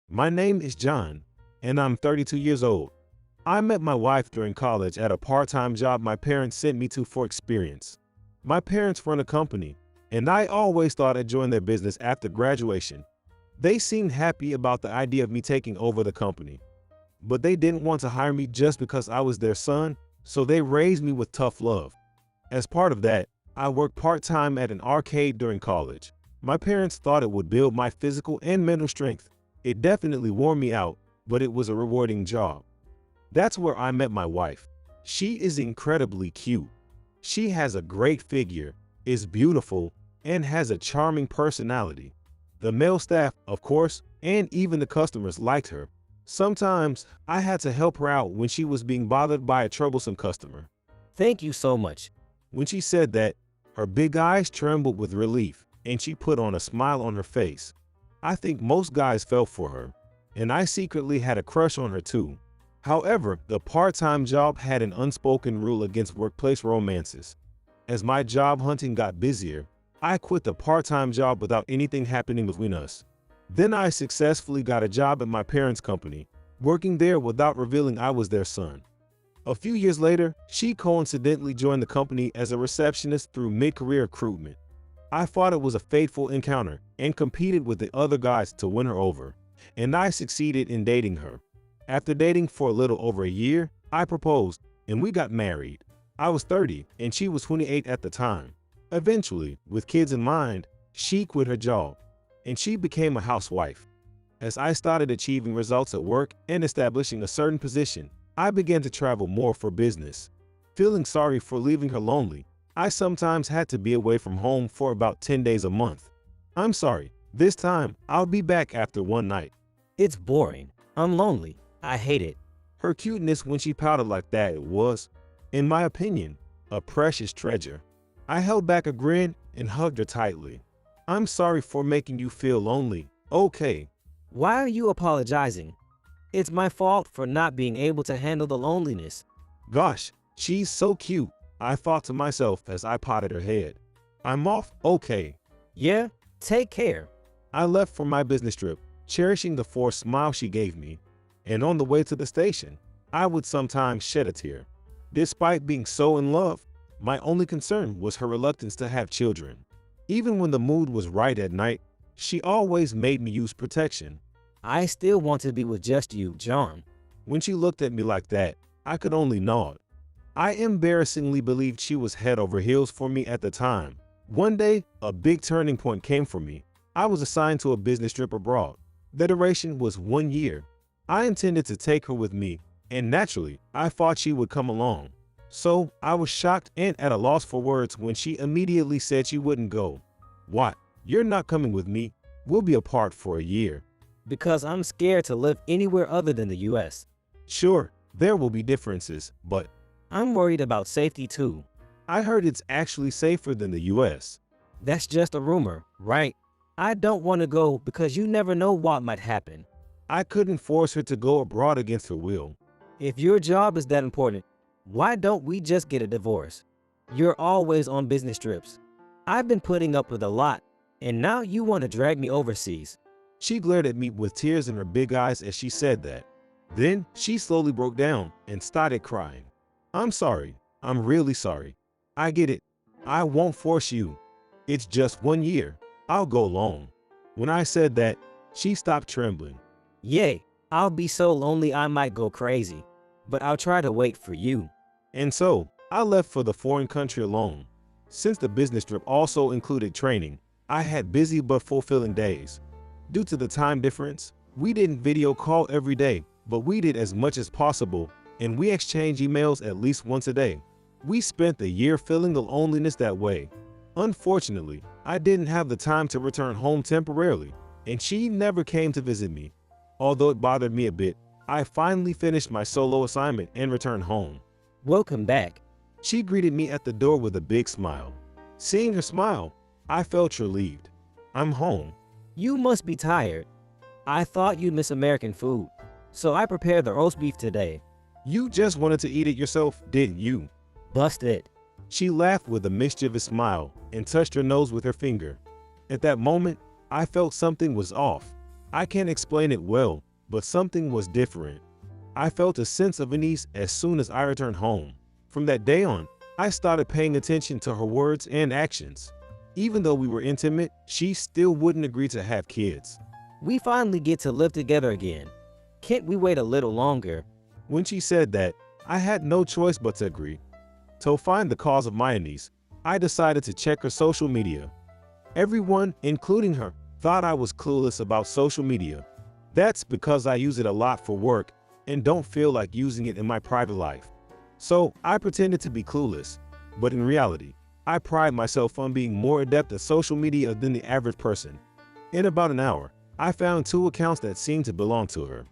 My name is John, and I'm 32 years old. I met my wife during college at a part-time job my parents sent me to for experience. My parents run a company, and I always thought I'd join their business after graduation. They seemed happy about the idea of me taking over the company, but they didn't want to hire me just because I was their son, so they raised me with tough love. As part of that, I worked part-time at an arcade during college. My parents thought it would build my physical and mental strength. It definitely wore me out, but it was a rewarding job. That's where I met my wife. She is incredibly cute. She has a great figure, is beautiful, and has a charming personality. The male staff, of course, and even the customers liked her. Sometimes I had to help her out when she was being bothered by a troublesome customer. Thank you so much. When she said that, her big eyes trembled with relief, and she put on a smile on her face. I think most guys fell for her, and I secretly had a crush on her too. However, the part-time job had an unspoken rule against workplace romances. As my job hunting got busier, I quit the part-time job without anything happening between us. Then I successfully got a job at my parents' company, working there without revealing I was their son. A few years later, she coincidentally joined the company as a receptionist through mid-career recruitment. I thought it was a fateful encounter and competed with the other guys to win her over, and I succeeded in dating her. After dating for a little over a year, I proposed, and we got married. I was 30 and she was 28 at the time. Eventually, with kids in mind, she quit her job, and she became a housewife. As I started achieving results at work and establishing a certain position, I began to travel more for business. Feeling sorry for leaving her lonely, I sometimes had to be away from home for about 10 days a month. I'm sorry, this time I'll be back after one night. It's boring. I'm lonely. I hate it. Her cuteness when she pouted like that was, in my opinion, a precious treasure. I held back a grin and hugged her tightly. I'm sorry for making you feel lonely. Okay. Why are you apologizing? It's my fault for not being able to handle the loneliness. Gosh, she's so cute, I thought to myself as I patted her head. I'm off, okay. Yeah, take care. I left for my business trip, cherishing the forced smile she gave me, and on the way to the station, I would sometimes shed a tear. Despite being so in love, my only concern was her reluctance to have children. Even when the mood was right at night, she always made me use protection. I still want to be with just you, John. When she looked at me like that, I could only nod. I embarrassingly believed she was head over heels for me at the time. One day, a big turning point came for me. I was assigned to a business trip abroad. The duration was 1 year. I intended to take her with me, and naturally, I thought she would come along. So I was shocked and at a loss for words when she immediately said she wouldn't go. What? You're not coming with me? We'll be apart for a year. Because I'm scared to live anywhere other than the US. Sure, there will be differences, but I'm worried about safety too. I heard it's actually safer than the US. That's just a rumor, right? I don't want to go because you never know what might happen. I couldn't force her to go abroad against her will. If your job is that important, why don't we just get a divorce? You're always on business trips. I've been putting up with a lot, and now you want to drag me overseas. She glared at me with tears in her big eyes as she said that. Then she slowly broke down and started crying. I'm sorry. I'm really sorry. I get it. I won't force you. It's just 1 year. I'll go alone. When I said that, she stopped trembling. Yay, I'll be so lonely I might go crazy, but I'll try to wait for you. And so, I left for the foreign country alone. Since the business trip also included training, I had busy but fulfilling days. Due to the time difference, we didn't video call every day, but we did as much as possible, and we exchanged emails at least once a day. We spent the year feeling the loneliness that way. Unfortunately, I didn't have the time to return home temporarily, and she never came to visit me. Although it bothered me a bit, I finally finished my solo assignment and returned home. Welcome back. She greeted me at the door with a big smile. Seeing her smile, I felt relieved. I'm home. You must be tired. I thought you'd miss American food, so I prepared the roast beef today. You just wanted to eat it yourself, didn't you? Busted. She laughed with a mischievous smile and touched her nose with her finger. At that moment, I felt something was off. I can't explain it well, but something was different. I felt a sense of unease as soon as I returned home. From that day on, I started paying attention to her words and actions. Even though we were intimate, she still wouldn't agree to have kids. We finally get to live together again. Can't we wait a little longer? When she said that, I had no choice but to agree. To find the cause of my unease, I decided to check her social media. Everyone, including her, thought I was clueless about social media. That's because I use it a lot for work and don't feel like using it in my private life. So I pretended to be clueless, but in reality, I pride myself on being more adept at social media than the average person. In about an hour, I found 2 accounts that seemed to belong to her.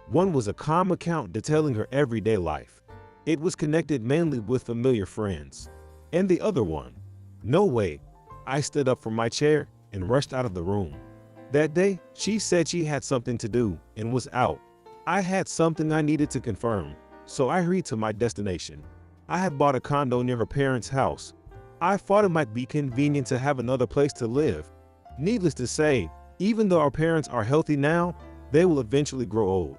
One was a calm account detailing her everyday life. It was connected mainly with familiar friends. And the other one, no way. I stood up from my chair and rushed out of the room. That day, she said she had something to do and was out. I had something I needed to confirm, so I hurried to my destination. I had bought a condo near her parents' house. I thought it might be convenient to have another place to live. Needless to say, even though our parents are healthy now, they will eventually grow old.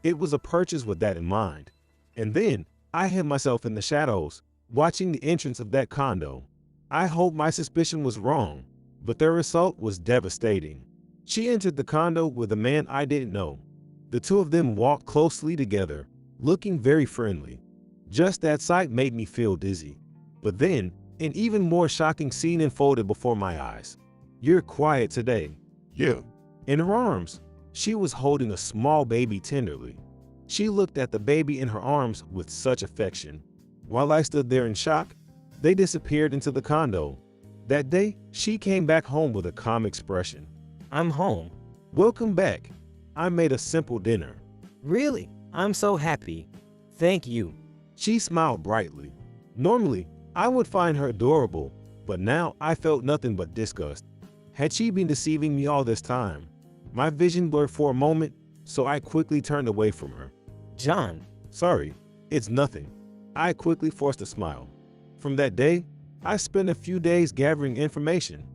It was a purchase with that in mind. And then, I hid myself in the shadows, watching the entrance of that condo. I hoped my suspicion was wrong, but the result was devastating. She entered the condo with a man I didn't know. The two of them walked closely together, looking very friendly. Just that sight made me feel dizzy. But then, an even more shocking scene unfolded before my eyes. "You're quiet today." Yeah. In her arms, she was holding a small baby tenderly. She looked at the baby in her arms with such affection. While I stood there in shock, they disappeared into the condo. That day, she came back home with a calm expression. I'm home. "Welcome back. I made a simple dinner." Really? I'm so happy. Thank you. She smiled brightly. Normally, I would find her adorable, but now I felt nothing but disgust. Had she been deceiving me all this time? My vision blurred for a moment, so I quickly turned away from her. John, "Sorry, it's nothing." I quickly forced a smile. From that day, I spent a few days gathering information.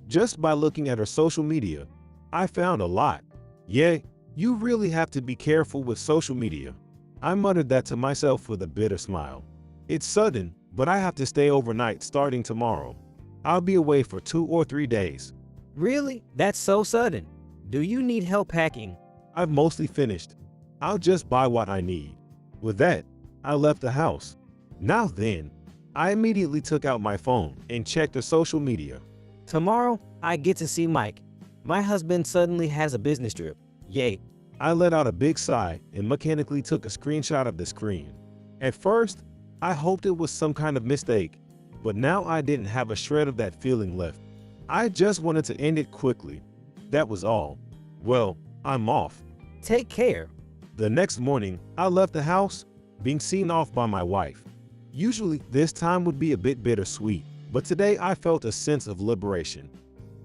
Just by looking at her social media, I found a lot. "Yeah, you really have to be careful with social media." I muttered that to myself with a bitter smile. "It's sudden, but I have to stay overnight starting tomorrow. I'll be away for 2 or 3 days." really? That's so sudden. Do you need help packing? "I've mostly finished. I'll just buy what I need." With that, I left the house. Now then, I immediately took out my phone and checked her social media. Tomorrow, I get to see Mike. My husband suddenly has a business trip. Yay. I let out a big sigh and mechanically took a screenshot of the screen. At first, I hoped it was some kind of mistake, but now I didn't have a shred of that feeling left. I just wanted to end it quickly. That was all. Well, I'm off. Take care. The next morning, I left the house, being seen off by my wife. Usually, this time would be a bit bittersweet, but today I felt a sense of liberation.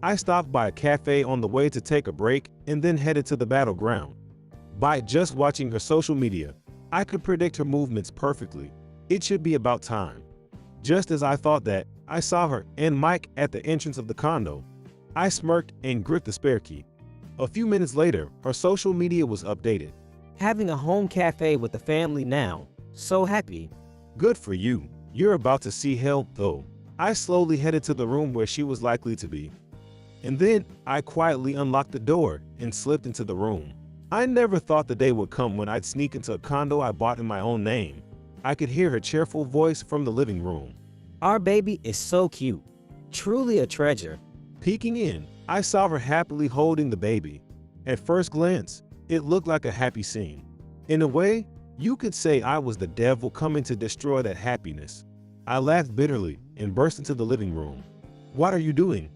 I stopped by a cafe on the way to take a break and then headed to the battleground. By just watching her social media, I could predict her movements perfectly. It should be about time. Just as I thought that, I saw her and Mike at the entrance of the condo. I smirked and gripped the spare key. A few minutes later, her social media was updated. Having a home cafe with the family now. So happy. "Good for you. You're about to see hell, though." I slowly headed to the room where she was likely to be. And then I quietly unlocked the door and slipped into the room. I never thought the day would come when I'd sneak into a condo I bought in my own name. I could hear her cheerful voice from the living room. Our baby is so cute. Truly a treasure. Peeking in, I saw her happily holding the baby. At first glance, it looked like a happy scene. In a way, you could say I was the devil coming to destroy that happiness. I laughed bitterly and burst into the living room. "What are you doing?"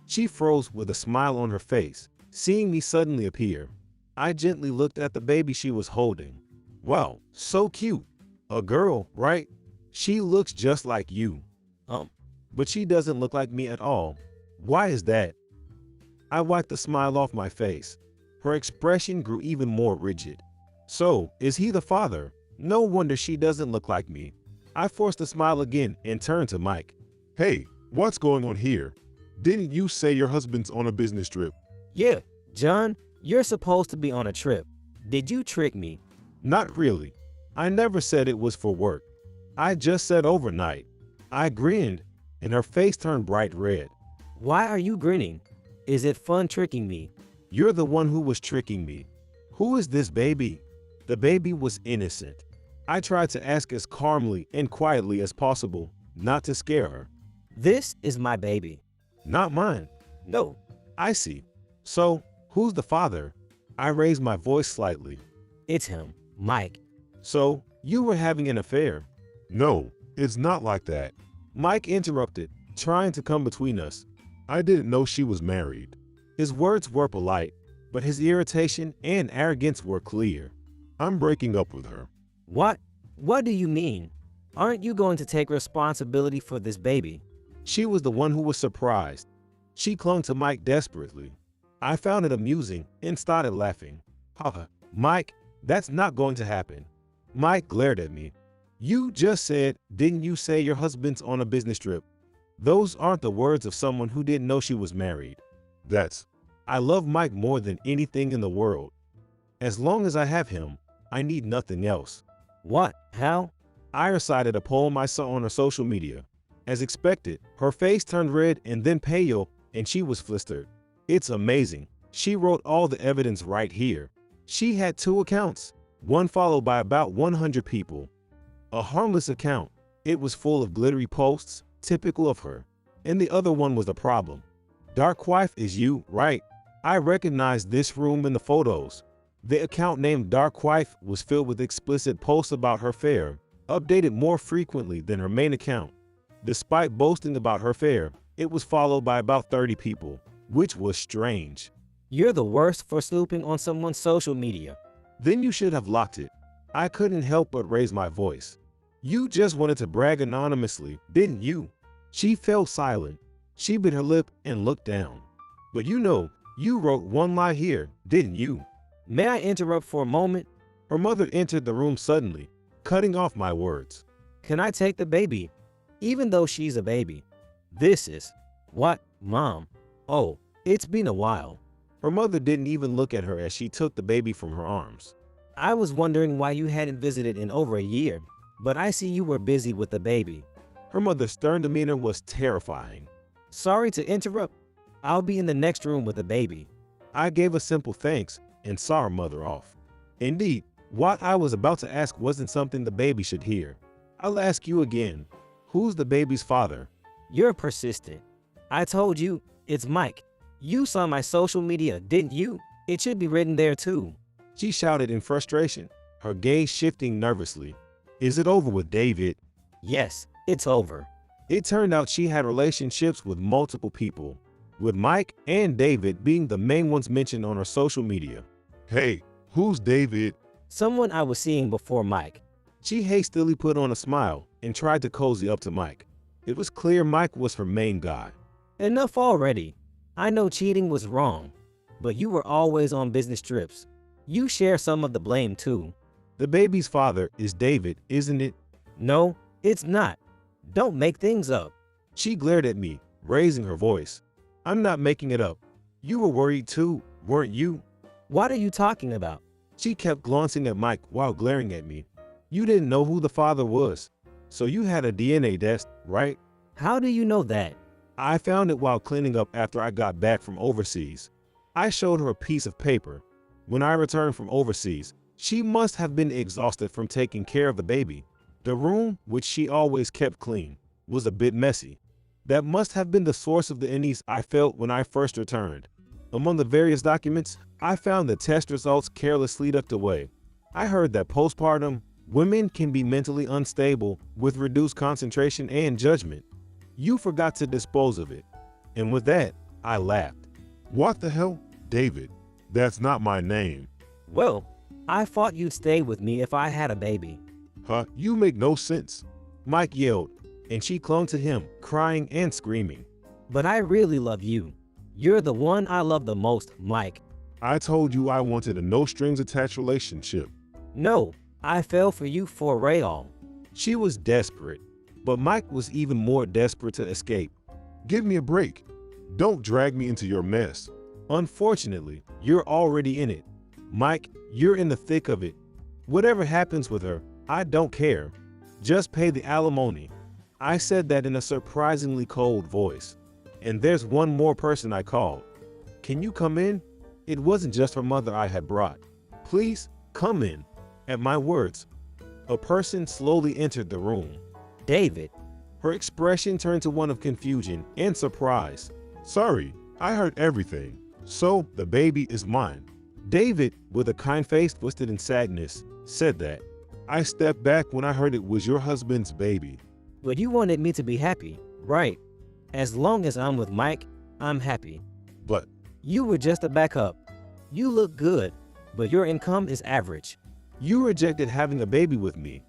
She froze with a smile on her face, seeing me suddenly appear. I gently looked at the baby she was holding. "Wow, so cute. A girl, right? She looks just like you." But she doesn't look like me at all. Why is that?" I wiped the smile off my face. Her expression grew even more rigid. "So, is he the father? No wonder she doesn't look like me." I forced a smile again and turned to Mike. Hey, what's going on here? Didn't you say your husband's on a business trip? Yeah, John, You're supposed to be on a trip. Did you trick me? Not really. I never said it was for work. I just said overnight. I grinned, and her face turned bright red. Why are you grinning? Is it fun tricking me? You're the one who was tricking me. Who is this baby? The baby was innocent. I tried to ask as calmly and quietly as possible, not to scare her. This is my baby. Not mine. No. I see. So, who's the father? I raised my voice slightly. It's him, Mike. So, you were having an affair? No, it's not like that. Mike interrupted, trying to come between us. I didn't know she was married. His words were polite, but his irritation and arrogance were clear. I'm breaking up with her. What? What do you mean? Aren't you going to take responsibility for this baby? She was the one who was surprised. She clung to Mike desperately. I found it amusing and started laughing. Haha, Mike, that's not going to happen. Mike glared at me. You just said, didn't you say your husband's on a business trip? Those aren't the words of someone who didn't know she was married. I love Mike more than anything in the world. As long as I have him, I need nothing else. What? How? I recited a poem I saw on her social media. As expected, her face turned red and then pale, and she was flustered. It's amazing. She wrote all the evidence right here. She had 2 accounts, one followed by about 100 people. A harmless account. It was full of glittery posts, typical of her. And the other one was a problem. Dark wife is you, right? I recognized this room in the photos. The account named Dark Wife was filled with explicit posts about her affair, updated more frequently than her main account. Despite boasting about her affair, it was followed by about 30 people, which was strange. You're the worst for snooping on someone's social media. Then you should have locked it. I couldn't help but raise my voice. You just wanted to brag anonymously, didn't you? She fell silent. She bit her lip and looked down. But you wrote one lie here, didn't you? May I interrupt for a moment? Her mother entered the room suddenly, cutting off my words. Can I take the baby? Even though she's a baby. This is... What, Mom? Oh, it's been a while. Her mother didn't even look at her as she took the baby from her arms. I was wondering why you hadn't visited in over a year, but I see you were busy with the baby. Her mother's stern demeanor was terrifying. Sorry to interrupt. I'll be in the next room with the baby. I gave a simple thanks and saw her mother off. Indeed, what I was about to ask wasn't something the baby should hear. I'll ask you again. Who's the baby's father? You're persistent. I told you, it's Mike. You saw my social media, didn't you? It should be written there too. She shouted in frustration, her gaze shifting nervously. Is it over with David? Yes, it's over. It turned out she had relationships with multiple people, with Mike and David being the main ones mentioned on her social media. Hey, who's David? Someone I was seeing before Mike. She hastily put on a smile and tried to cozy up to Mike. It was clear Mike was her main guy. Enough already. I know cheating was wrong, but you were always on business trips. You share some of the blame too. The baby's father is David, isn't it? No, it's not. Don't make things up. She glared at me, raising her voice. I'm not making it up. You were worried too, weren't you? What are you talking about? She kept glancing at Mike while glaring at me. You didn't know who the father was, so you had a DNA test, right? How do you know that? I found it while cleaning up after I got back from overseas. I showed her a piece of paper. When I returned from overseas, she must have been exhausted from taking care of the baby. The room, which she always kept clean, was a bit messy. That must have been the source of the unease I felt when I first returned. Among the various documents, I found the test results carelessly tucked away. I heard that postpartum, women can be mentally unstable with reduced concentration and judgment. You forgot to dispose of it. And with that, I laughed. What the hell? David. That's not my name. Well, I thought you'd stay with me if I had a baby. Huh? You make no sense. Mike yelled, and she clung to him, crying and screaming. But I really love you. You're the one I love the most, Mike. I told you I wanted a no-strings-attached relationship. No, I fell for you for real. She was desperate, but Mike was even more desperate to escape. Give me a break. Don't drag me into your mess. Unfortunately, you're already in it. Mike, you're in the thick of it. Whatever happens with her, I don't care. Just pay the alimony. I said that in a surprisingly cold voice. And there's one more person I called. Can you come in? It wasn't just her mother I had brought. Please, come in. At my words, a person slowly entered the room. David. Her expression turned to one of confusion and surprise. Sorry, I heard everything. So, the baby is mine. David, with a kind face twisted in sadness, said that. I stepped back when I heard it was your husband's baby. But you wanted me to be happy, right? As long as I'm with Mike, I'm happy. But You were just a backup. You look good, but your income is average. You rejected having a baby with me.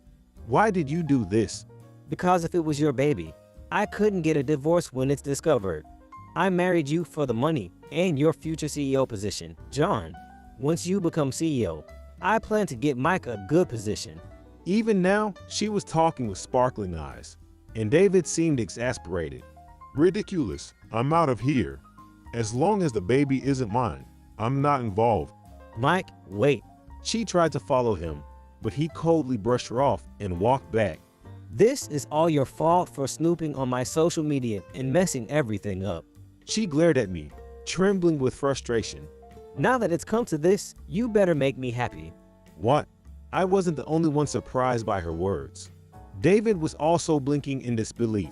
Why did you do this? Because if it was your baby, I couldn't get a divorce when it's discovered. I married you for the money and your future CEO position, John. Once you become CEO, I plan to get Mike a good position. Even now, she was talking with sparkling eyes, and David seemed exasperated. ridiculous. I'm out of here. As long as the baby isn't mine, I'm not involved. Mike, wait. She tried to follow him, but he coldly brushed her off and walked back. This is all your fault for snooping on my social media and messing everything up. She glared at me, trembling with frustration. Now that it's come to this, you better make me happy. What? I wasn't the only one surprised by her words. David was also blinking in disbelief.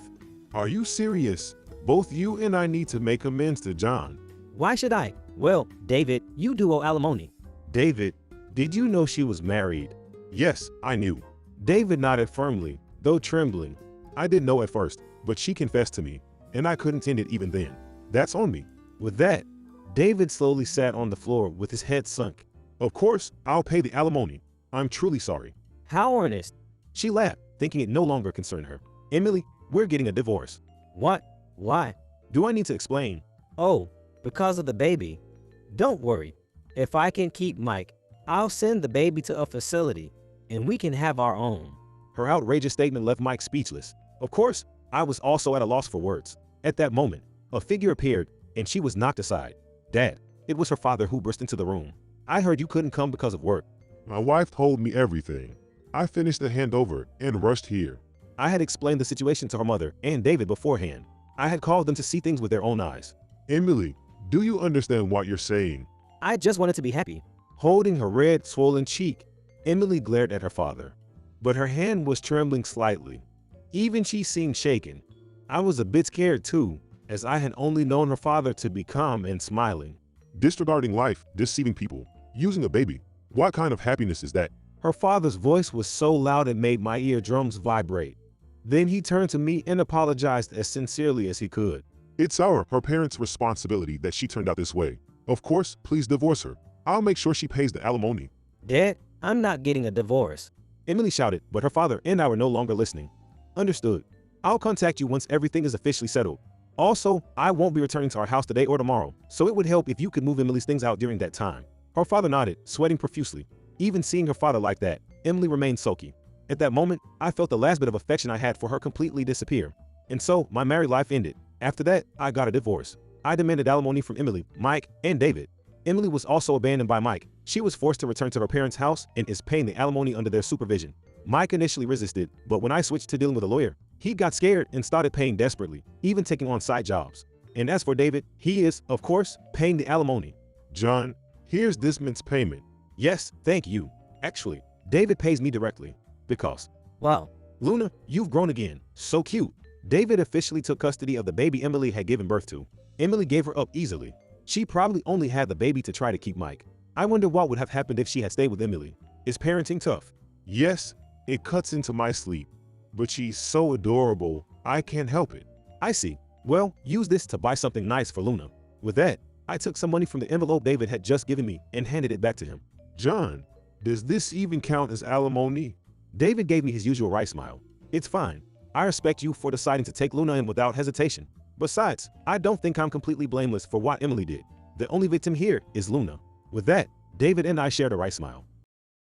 Are you serious? Both you and I need to make amends to John. Why should I? Well, David, you do owe alimony. David, did you know she was married? Yes, I knew. David nodded firmly, though trembling. I didn't know at first, but she confessed to me, and I couldn't end it even then. That's on me. With that, David slowly sat on the floor with his head sunk. Of course, I'll pay the alimony. I'm truly sorry. How earnest? She laughed, thinking it no longer concerned her. Emily, we're getting a divorce. What? Why? Do I need to explain? Oh, because of the baby. Don't worry. If I can keep Mike, I'll send the baby to a facility, and we can have our own. Her outrageous statement left Mike speechless. Of course, I was also at a loss for words. At that moment, a figure appeared, and she was knocked aside. Dad, it was her father who burst into the room. I heard you couldn't come because of work. My wife told me everything. I finished the handover and rushed here. I had explained the situation to her mother and David beforehand. I had called them to see things with their own eyes. Emily, do you understand what you're saying? I just wanted to be happy. Holding her red, swollen cheek, Emily glared at her father. But her hand was trembling slightly. Even she seemed shaken. I was a bit scared too, as I had only known her father to be calm and smiling. Disregarding life, deceiving people, using a baby. What kind of happiness is that? Her father's voice was so loud it made my eardrums vibrate. Then he turned to me and apologized as sincerely as he could. It's her parents' responsibility that she turned out this way. Of course, please divorce her. I'll make sure she pays the alimony. Dad, I'm not getting a divorce. Emily shouted, but her father and I were no longer listening. Understood. I'll contact you once everything is officially settled. Also, I won't be returning to our house today or tomorrow, so it would help if you could move Emily's things out during that time. Her father nodded, sweating profusely. Even seeing her father like that, Emily remained sulky. At that moment, I felt the last bit of affection I had for her completely disappear. And so, my married life ended. After that, I got a divorce. I demanded alimony from Emily, Mike, and David. Emily was also abandoned by Mike. She was forced to return to her parents' house and is paying the alimony under their supervision. Mike initially resisted, but when I switched to dealing with a lawyer, he got scared and started paying desperately, even taking on side jobs. And as for David, he is, of course, paying the alimony. John, here's this month's payment. Yes, thank you. Actually, David pays me directly. Because, Wow. Luna, you've grown again. So cute. David officially took custody of the baby Emily had given birth to. Emily gave her up easily. She probably only had the baby to try to keep Mike. I wonder what would have happened if she had stayed with Emily. Is parenting tough? Yes, it cuts into my sleep. But she's so adorable, I can't help it. I see. Well, use this to buy something nice for Luna. With that, I took some money from the envelope David had just given me and handed it back to him. John, does this even count as alimony? David gave me his usual wry smile. It's fine. I respect you for deciding to take Luna in without hesitation. Besides, I don't think I'm completely blameless for what Emily did. The only victim here is Luna. With that, David and I shared a wry smile.